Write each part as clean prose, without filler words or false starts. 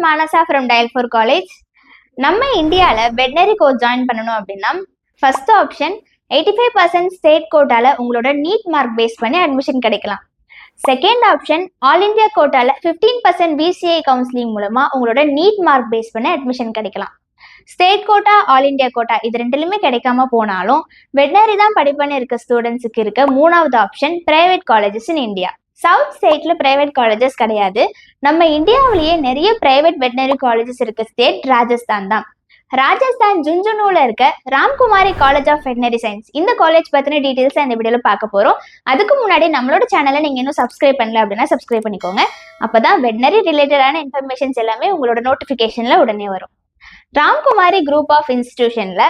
Manasa from Dial 4 College. நம்ம இந்தியாவில் veterinary course join பண்ணணும் அப்படின்னா ஃபர்ஸ்ட் ஆப்ஷன் 85% ஸ்டேட் கோட்டால உங்களோட நீட் மார்க் பேஸ் பண்ணி அட்மிஷன் கிடைக்கலாம். செகண்ட் ஆப்ஷன் ஆல் இந்தியா கோட்டால 15% பிசிஐ கவுன்சிலிங் மூலமா உங்களோட நீட் மார்க் பேஸ் பண்ணி அட்மிஷன் கிடைக்கலாம். State quota all India quota இது ரெண்டுலையுமே கிடைக்காம போனாலும் வெட்னரி தான் படிப்புன்னு இருக்க ஸ்டூடெண்ட்ஸுக்கு இருக்க மூணாவது option private colleges in India. South ஸ்டேட்ல பிரைவேட் காலேஜஸ் கிடையாது. நம்ம இந்தியாவிலேயே நிறைய பிரைவேட் வெட்னரி காலேஜஸ் இருக்க ஸ்டேட் ராஜஸ்தான் தான். ராஜஸ்தான் ஜுன்ஜுனுல இருக்க Ramkumari college of veterinary science இந்த காலேஜ் பத்தின டீடைல்ஸ் இந்த வீடியோல பார்க்க போறோம். அதுக்கு முன்னாடி நம்மளோட சேனலை நீங்க இன்னும் சப்ஸ்கிரைப் பண்ணல அப்படின்னா சப்ஸ்கிரைப் பண்ணிக்கோங்க. அப்பதான் வெட்னரி ரிலேட்டடான இன்ஃபர்மேஷன்ஸ் எல்லாமே உங்களோட நோட்டிபிகேஷன்ல உடனே வரும். ராம்குமாரி குரூப் ஆஃப் இன்ஸ்டிடியூஷன்ல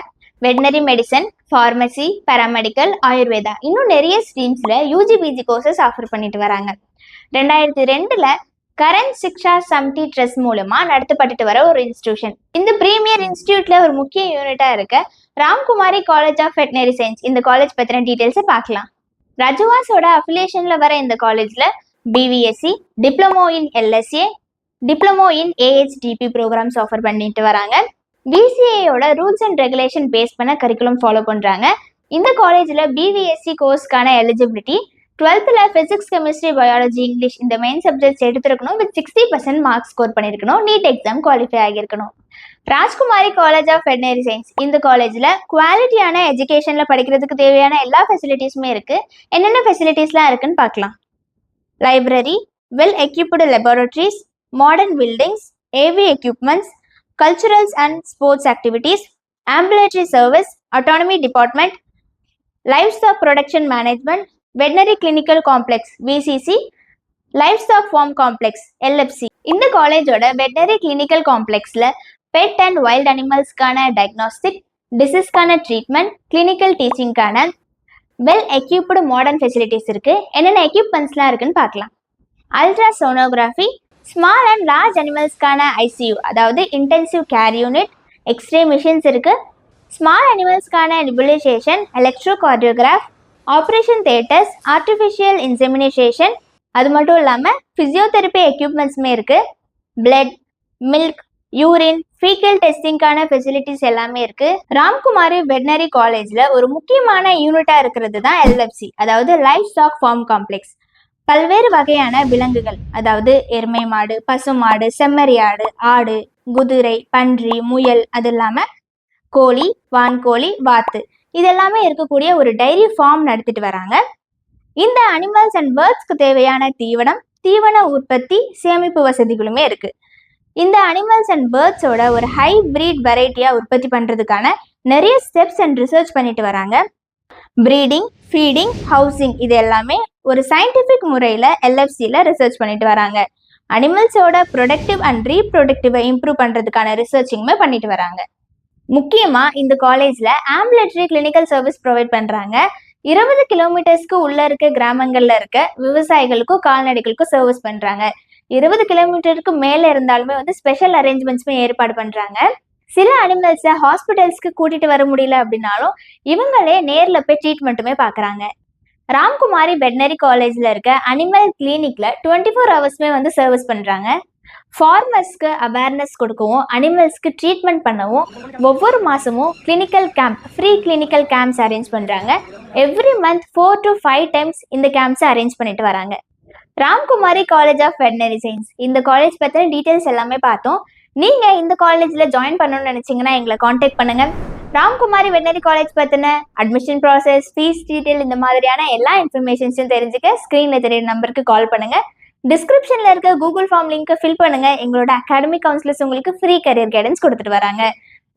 veterinary medicine, pharmacy, paramedical, Ayurveda இன்னும் நிறைய ஸ்ட்ரீம்ஸ்ல யூஜி பிஜி கோர்சஸ் ஆஃபர் பண்ணிட்டு வராங்க. 2002 கரண் சிக்ஷா சமிதி ட்ரஸ்ட் மூலமா நடத்தப்பட்டு வர ஒரு இன்ஸ்டிடியூஷன். இந்த பிரீமியர் இன்ஸ்டிடியூட்ல ஒரு முக்கிய யூனிட்டா இருக்க Ramkumari college of veterinary science இந்த காலேஜ் பத்தின டீடைல்ஸை பார்க்கலாம். ரஜுவாஸோட அஃபிலியேஷன்ல வர இந்த காலேஜ்ல BVSc, diploma in LSA, diploma in AHDP programs offer பண்ணிட்டு வராங்க. பிசிஏயோட ரூல்ஸ் அண்ட் ரெகுலேஷன் பேஸ் பண்ண கரிக்குலம் ஃபாலோ பண்றாங்க. இந்த காலேஜ்ல பிவிஎஸ்சி கோர்ஸ்க்கான eligibility 12th physics, chemistry, biology, English இந்த மெயின் சப்ஜெக்ட்ஸ் எடுத்துருக்கணும். வித் 60% மார்க்ஸ் ஸ்கோர் பண்ணிருக்கணும். நீட் எக்ஸாம் குவாலிஃபை ஆகியிருக்கணும். Rajkumari college of veterinary science இந்த காலேஜ்ல குவாலிட்டியான எஜுகேஷன்ல படிக்கிறதுக்கு தேவையான எல்லா ஃபெசிலிட்டிஸுமே இருக்கு. என்னென்ன ஃபெசிலிட்டிஸ்லாம் இருக்குன்னு பார்க்கலாம். Library, well equipped laboratories, modern buildings, AV equipments, culturals and sports activities, ambulatory service, autonomy department, livestock production management, veterinary clinical complex VCC, livestock farm complex LFC. இந்த காலேஜோட வெட்டனரி கிளினிக்கல் காம்ப்ளெக்ஸ்ல பெட் அண்ட் வைல்ட் அனிமல்ஸ்க்கான diagnostic, டிசீஸ்க்கான treatment, clinical டீச்சிங்கான well equipped modern facilities இருக்கு. என்னென்ன எக்யூப்மெண்ட்ஸ்லாம் இருக்குன்னு பார்க்கலாம். Ultrasonography, small and large அனிமல்ஸ்க்கான ஐசியூ அதாவது intensive care unit, x-ray machines இருக்கு. ஸ்மால் அனிமல்ஸ்க்கான nebulisation, electrocardiograph, operation theatres, artificial insemination, அது மட்டும் இல்லாமல் ஃபிசியோதெரப்பி எக்யூப்மெண்ட்ஸுமே இருக்கு. பிளட், மில்க், யூரின், ஃபீக்கல் டெஸ்டிங்கான ஃபெசிலிட்டிஸ் எல்லாமே இருக்கு. ராம்குமாரி வெட்னரி காலேஜ்ல ஒரு முக்கியமான யூனிட்டா இருக்கிறது தான் எல்எஃப்சி அதாவது லைஃப் ஸ்டாக் ஃபார்ம் காம்ப்ளெக்ஸ். பல்வேறு வகையான விலங்குகள் அதாவது எருமை மாடு, பசு மாடு, செம்மறி ஆடு, ஆடு, குதிரை, பன்றி, முயல், அது இல்லாம கோழி, வான்கோழி, வாத்து இதெல்லாமே இருக்கக்கூடிய ஒரு டைரி ஃபார்ம் நடத்திட்டு வராங்க. இந்த அனிமல்ஸ் அண்ட் பேர்ட்ஸ்க்கு தேவையான தீவனம், தீவன உற்பத்தி, சேமிப்பு வசதிகளுமே இருக்கு. இந்த அனிமல்ஸ் அண்ட் பேர்ட்ஸோட ஒரு ஹை பிரீட் வெரைட்டியா உற்பத்தி பண்றதுக்கான நிறைய ஸ்டெப்ஸ் அண்ட் ரிசர்ச் பண்ணிட்டு வராங்க. ப்ரீடிங், ஃபீடிங், ஹவுசிங் இது எல்லாமே ஒரு சயின்டிஃபிக் முறையில் எல்எஃப்சியில் ரிசர்ச் பண்ணிட்டு வராங்க. அனிமல்ஸோட ப்ரொடக்டிவ் அண்ட் ரீப்ரொடக்டிவை இம்ப்ரூவ் பண்ணுறதுக்கான ரிசர்ச்சிங்குமே பண்ணிட்டு வராங்க. முக்கியமாக இந்த காலேஜில் ஆம்புலேட்டரி கிளினிக்கல் சர்வீஸ் ப்ரொவைட் பண்ணுறாங்க. 20 கிலோமீட்டர்ஸ்க்கு உள்ள இருக்க கிராமங்களில் இருக்க விவசாயிகளுக்கும் கால்நடைகளுக்கும் சர்வீஸ் பண்ணுறாங்க. 20 கிலோமீட்டருக்கு மேலே இருந்தாலுமே ஸ்பெஷல் அரேஞ்ச்மெண்ட்ஸுமே ஏற்பாடு பண்ணுறாங்க. சில அனிமல்ஸை ஹாஸ்பிட்டல்ஸ்க்கு கூட்டிட்டு வர முடியல அப்படின்னாலும் இவங்களே நேரில் போய் ட்ரீட்மெண்ட்டுமே பார்க்குறாங்க. ராம்குமாரி வெட்னரி காலேஜில் இருக்க அனிமல் கிளினிக்ல 24 ஹவர்ஸ்மே சர்வீஸ் பண்ணுறாங்க. ஃபார்மர்ஸ்க்கு அவேர்னஸ் கொடுக்கவும், அனிமல்ஸ்க்கு ட்ரீட்மெண்ட் பண்ணவும் ஒவ்வொரு மாதமும் clinical camp, free clinical camps arrange பண்ணுறாங்க. எவ்ரி மந்த் 4 to 5 டைம்ஸ் இந்த கேம்ப்ஸை அரேஞ்ச் பண்ணிட்டு வராங்க. ராம்குமாரி காலேஜ் ஆஃப் வெட்னரி சயின்ஸ் இந்த காலேஜ் பற்றின டீட்டெயில்ஸ் எல்லாமே பார்த்தோம். நீங்க இந்த காலேஜ்ல ஜாயின் பண்ணணும்னு நினைச்சீங்கன்னா எங்களை காண்டாக்ட் பண்ணுங்க. ராம்குமாரி வெட்னரி காலேஜ் பத்தின அட்மிஷன் ப்ராசஸ், ஃபீஸ் டீட்டெயில் இந்த மாதிரியான எல்லா இன்ஃபர்மேஷன்ஸும் தெரிஞ்சுக்க ஸ்கிரீன்ல தெரிய நம்பருக்கு கால் பண்ணுங்க. டிஸ்கிரிப்ஷன்ல இருக்க கூகுள் ஃபார்ம் லிங்க் ஃபில் பண்ணுங்க. எங்களோட அகாடமிக் கவுன்சிலர்ஸ் உங்களுக்கு ஃப்ரீ கரியர் கைடன்ஸ் கொடுத்துட்டு வராங்க.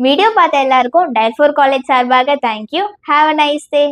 வீடியோ பார்த்த எல்லாருக்கும் Dial 4 காலேஜ் சார்பாக thank you. Have a nice day.